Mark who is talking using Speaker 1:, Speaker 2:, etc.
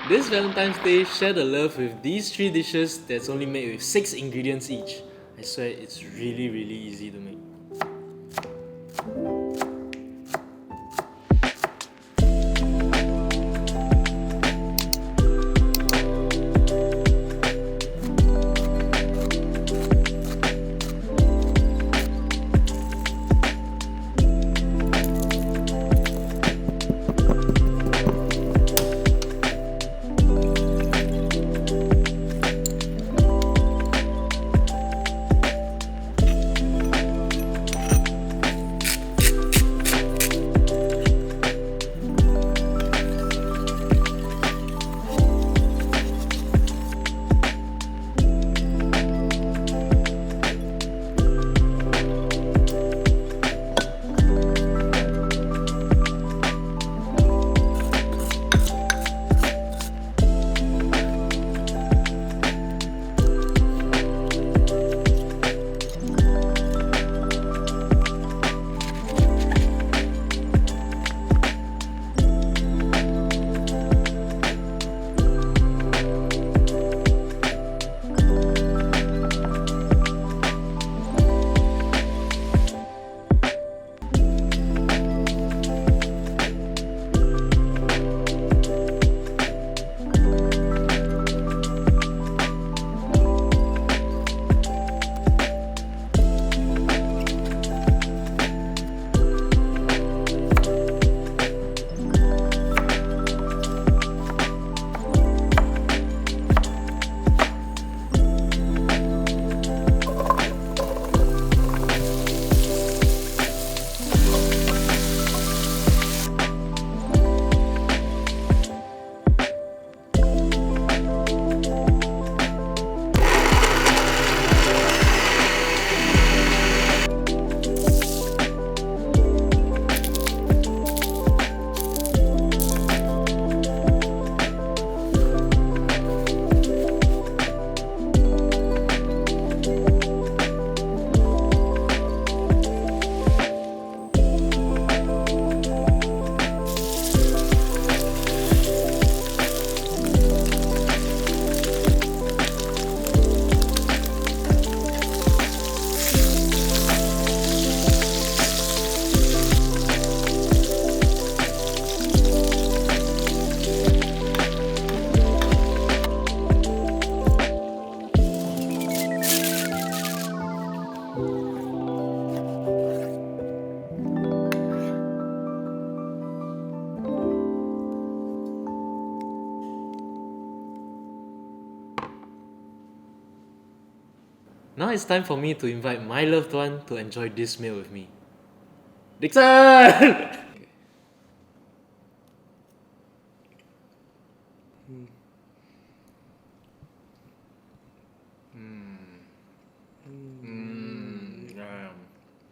Speaker 1: This Valentine's Day, share the love with these 3 dishes that's only made with 6 ingredients each. I swear it's really easy to make. Now it's time for me to invite my loved one to enjoy this meal with me. Dixon!